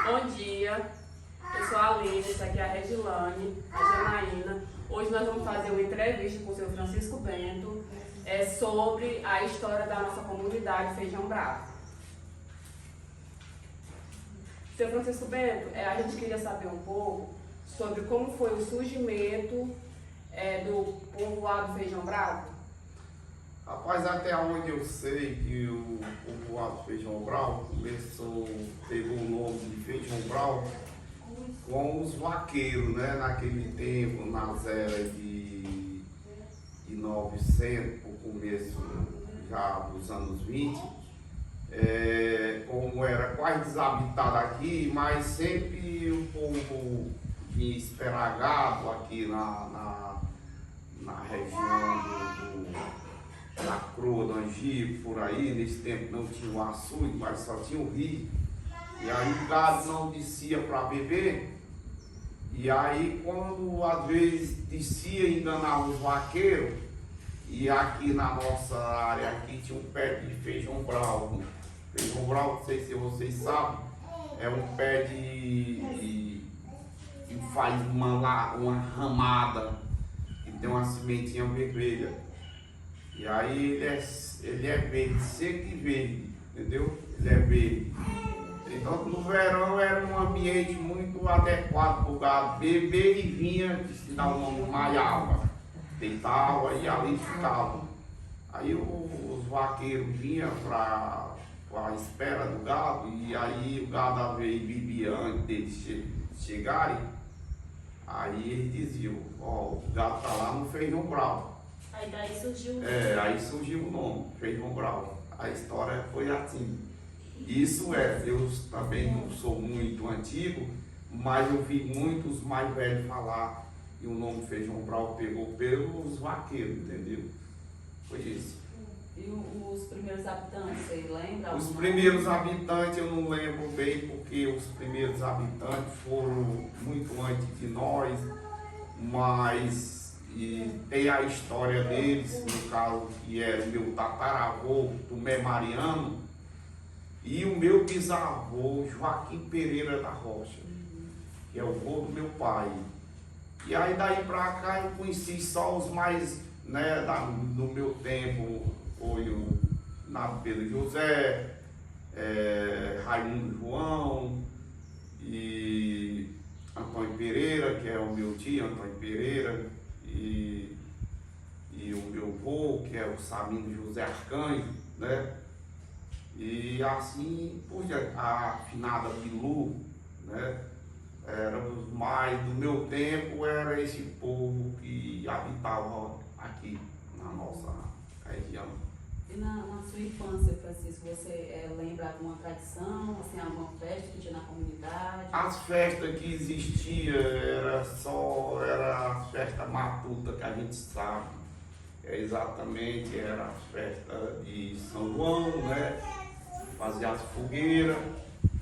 Bom dia, eu sou a Aline, essa aqui é a Regilane, a Janaína. Hoje nós vamos fazer uma entrevista com o seu Francisco Bento sobre a história da nossa comunidade Feijão Bravo. Seu Francisco Bento, a gente queria saber um pouco sobre como foi o surgimento do povoado Feijão Bravo. Rapaz, até onde eu sei que o povoado Feijão Bravo pegou o nome de Feijão Bravo com os vaqueiros, né? Naquele tempo, nas eras de 900, o começo já dos anos 20, como era quase desabitado aqui, mas sempre o povo vinha esperar gado aqui na região da Croa, do Angico, por aí. Nesse tempo não tinha o açude, mas só tinha o rio. E aí o gado não descia para beber. E aí quando às vezes descia, enganava os vaqueiros. E aqui na nossa área aqui tinha um pé de feijão bravo. Feijão bravo, não sei se vocês sabem, é um pé que faz uma ramada, que tem uma sementinha vermelha. E aí ele é verde, seco e verde, entendeu? Ele é verde. Então no verão era um ambiente muito adequado para o gado beber, e vinha, se dá o nome, maiava, deitava e ali ficava. Aí os vaqueiros vinham para a espera do gado, e aí o gado às vezes bebia antes deles chegarem. Aí eles diziam: ó, o gado está lá no Feijão Bravo. Aí daí surgiu aí surgiu o nome, Feijão Bravo. A história foi assim. Isso eu também não sou muito antigo, mas eu vi muitos mais velhos falar que o nome Feijão Bravo pegou pelos vaqueiros, entendeu? Foi isso. E os primeiros habitantes, você lembra? Os primeiros habitantes eu não lembro bem, porque os primeiros habitantes foram muito antes de nós, mas tem a história deles, no caso que era o meu tataravô, Tomé Mariano, e o meu bisavô, Joaquim Pereira da Rocha, que é o avô do meu pai. E aí daí pra cá eu conheci só os mais, né, no meu tempo, foi o Nato Pedro José, Raimundo João e Antônio Pereira, que é o meu tio, Antônio Pereira, e o meu avô, que é o Sabino José Arcanjo, né? E assim, puxa, a finada Bilu, né? Éramos mais, do meu tempo, era esse povo que habitava aqui na nossa região. E na sua infância, Francisco, você lembra alguma tradição, assim, alguma festa que tinha na comunidade? As festas que existiam era a festa matuta, que a gente sabe. Exatamente, era a festa de São João, né? Fazia as fogueiras,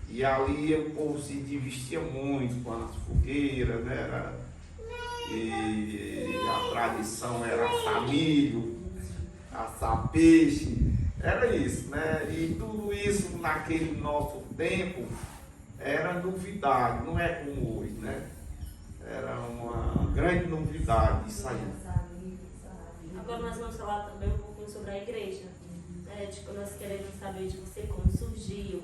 e ali o povo se divertia muito com as fogueiras, né? E a tradição era assar milho, assar peixe, era isso, né? E tudo isso naquele nosso tempo era novidade, não é como hoje, né? Era uma grande novidade isso aí. Agora nós vamos falar também um pouquinho sobre a igreja. Tipo, nós queremos saber de você como surgiu,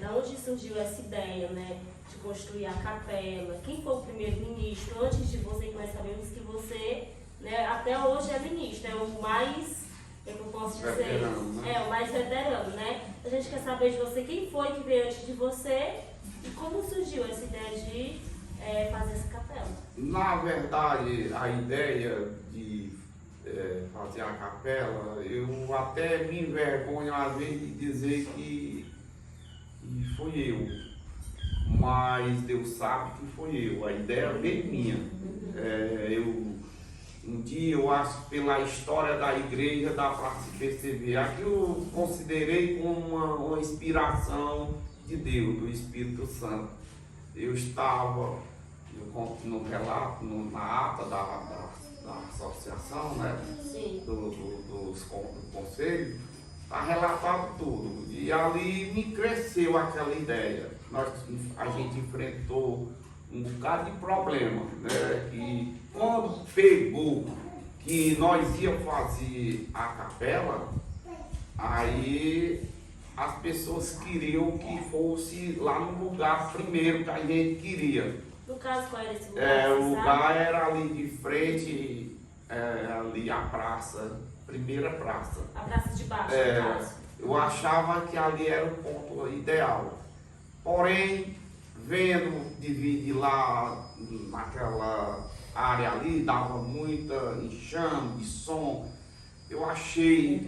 da onde surgiu essa ideia, né, de construir a capela, quem foi o primeiro ministro. Antes de você, que nós sabemos que você, né, até hoje é ministro, é o mais, que eu posso dizer, veterano, né? O mais veterano, né? A gente quer saber de você quem foi que veio antes de você e como surgiu essa ideia de fazer essa capela. Na verdade, a ideia de fazer a capela, eu até me envergonho às vezes de dizer que fui eu, mas Deus sabe que foi eu, a ideia veio minha. Um dia eu acho que pela história da igreja dá para se perceber. Aqui eu considerei como uma inspiração de Deus, do Espírito Santo. Eu estava, eu conto no relato, na ata da associação, né? Sim. Do conselho, está relatado tudo. E ali me cresceu aquela ideia, a gente enfrentou um bocado de problema, né? E quando pegou que nós ia fazer a capela, aí as pessoas queriam que fosse lá no lugar primeiro que a gente queria. No caso, qual era esse lugar? O lugar era ali de frente, ali a praça, primeira praça. A praça de baixo, no caso. Eu achava que ali era o ponto ideal. Porém, vendo dividir lá naquela área ali, dava muita enxame de som. Eu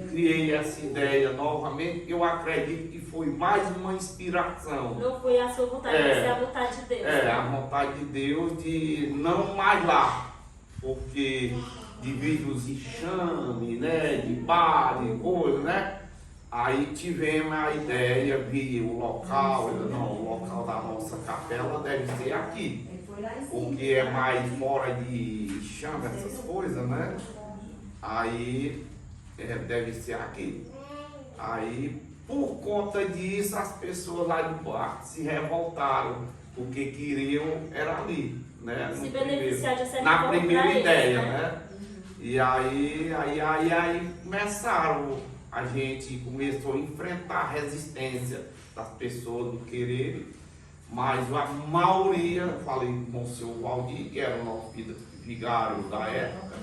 criei essa ideia novamente, eu acredito que foi mais uma inspiração. Não foi a sua vontade, mas é a vontade de Deus. A vontade de Deus de não mais lá, porque devido os enxames, né, de bar, de coisa, né? Aí tivemos a ideia, vi o local, o local da nossa capela deve ser aqui, porque é mais fora de enxame, essas coisas, né? Aí deve ser aqui. Aí, por conta disso, as pessoas lá de baixo se revoltaram, porque queriam era ali, né? Se beneficiar de certa na forma primeira pra ideia, eles, né? E aí começaram, a gente começou a enfrentar a resistência das pessoas não quererem, mas a maioria, falei com o senhor Valdir, que era o nosso vigário da época,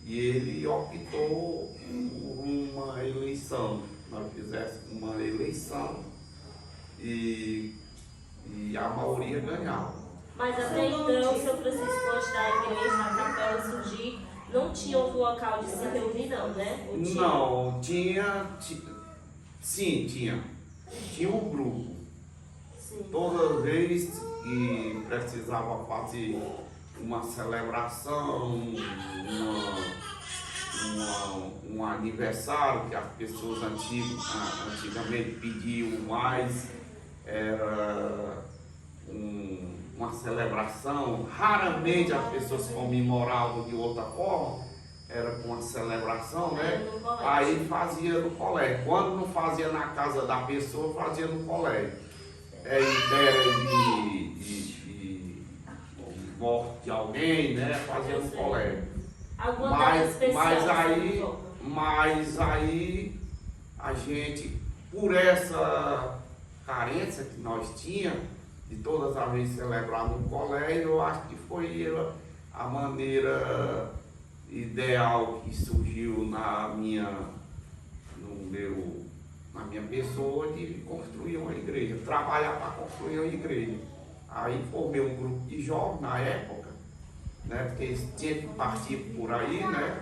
e ele optou por uma eleição. Nós fizéssemos uma eleição e a maioria ganhava. Mas até então, o São Francisco, antes da igreja, a capela surgir, não tinha outro local de se reunir, não, né? Não, sim, tinha. Tinha um grupo. Sim. Toda vez que precisava fazer uma celebração, um aniversário que as pessoas antigamente pediam mais, era uma celebração. Raramente as pessoas comemoravam de outra forma, era com uma celebração, né? Aí fazia no colégio. Quando não fazia na casa da pessoa, fazia no colégio. Ideia de morte de alguém, né? Fazia no colégio. Mas aí a gente, por essa carência que nós tínhamos, de todas as vezes celebrar no colégio, eu acho que foi a maneira ideal que surgiu na minha pessoa de construir uma igreja, trabalhar para construir uma igreja. Aí formei um grupo de jovens na época, né, porque eles tinham que partir por aí, né?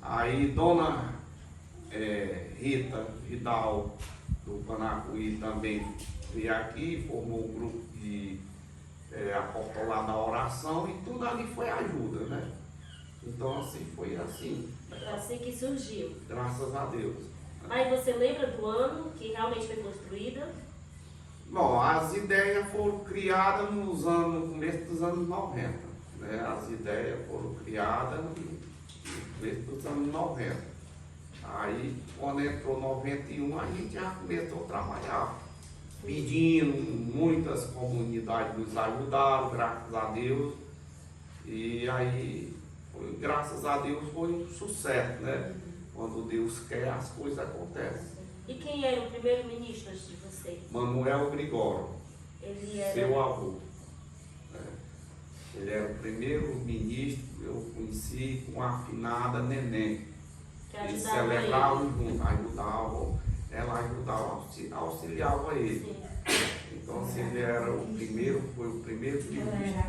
Aí Dona Rita Vidal do Panacuí também veio aqui, formou um grupo de apostolado da oração, e tudo ali foi ajuda, né? Então assim, foi assim. Assim que surgiu. Graças a Deus. Mas você lembra do ano que realmente foi construída? Bom, as ideias foram criadas no começo dos anos 90. Né? As ideias foram criadas no começo dos anos 90. Aí, quando entrou 91, a gente já começou a trabalhar, pedindo, muitas comunidades nos ajudaram, graças a Deus. E aí, graças a Deus, foi um sucesso, né? Quando Deus quer, as coisas acontecem. E quem era o primeiro ministro antes de você? Manuel Gregório, Ele era... seu avô. Ele era o primeiro ministro que eu conheci com a afinada Neném. Eles celebravam juntos, ela ajudava, auxiliava ele. Sim. Então, assim, ele era o primeiro, foi o primeiro ministro.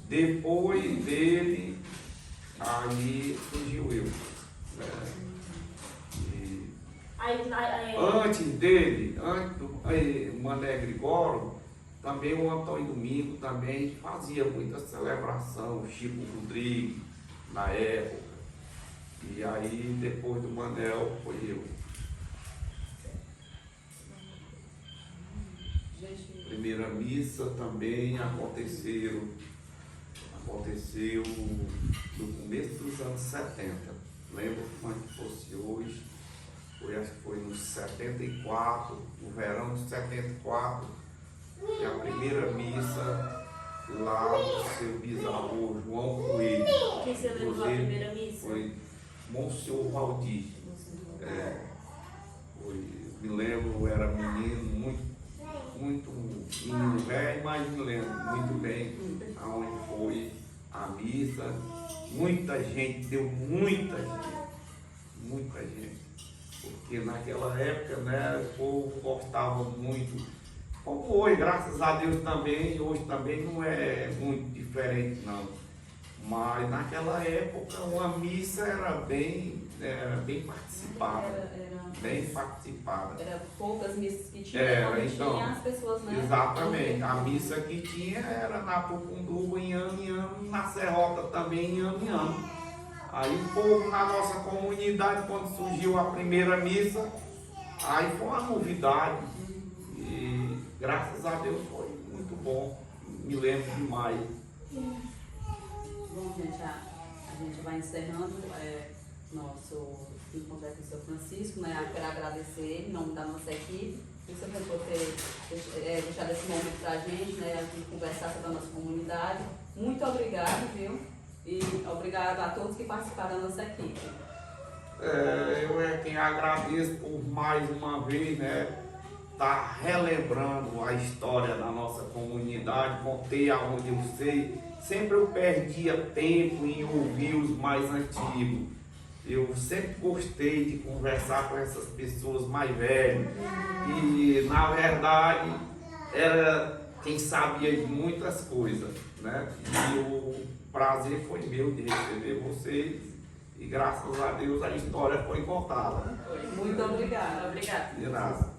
Depois dele, aí surgiu eu. Antes dele, antes do Mané Gregório, também o Antônio Domingo também fazia muita celebração, o Chico Rodrigues, na época. E aí, depois do Manel, foi eu. Primeira missa também aconteceu no começo dos anos 70. Lembro como é que fosse hoje. Acho que foi no 74, no verão de 74, E a primeira missa lá do seu bisavô João Coelho. Quem você levou a primeira missa? Foi Monsenhor Valdir. Me lembro, eu era menino, muito menino velho, mas me lembro muito bem aonde foi a missa. Muita gente, deu muita gente. Porque naquela época, né, o povo gostava muito, como hoje, graças a Deus também, hoje também não é muito diferente não. Mas naquela época uma missa era bem participada. Bem participada. Era poucas missas que tinha, Então, tinha as pessoas, né? Exatamente. A missa que tinha era na Pucunduba em ano, na Serrota também em ano. Aí o povo na nossa comunidade, quando surgiu a primeira missa, aí foi uma novidade. E graças a Deus foi muito bom. Me lembro demais. Bom, gente, a gente vai encerrando nosso encontro com o seu Francisco, né? Eu quero agradecer em nome da nossa equipe, por você ter deixado esse momento pra gente, né? A gente conversar sobre a nossa comunidade. Muito obrigado, viu? E obrigado a todos que participaram da nossa equipe. Eu é quem agradeço por mais uma vez, né? Tá relembrando a história da nossa comunidade, contei aonde eu sei. Sempre eu perdia tempo em ouvir os mais antigos. Eu sempre gostei de conversar com essas pessoas mais velhas. E, na verdade, era quem sabia de muitas coisas, né? E o prazer foi meu de receber vocês. E, graças a Deus, a história foi contada. Muito obrigada. Obrigada. De nada.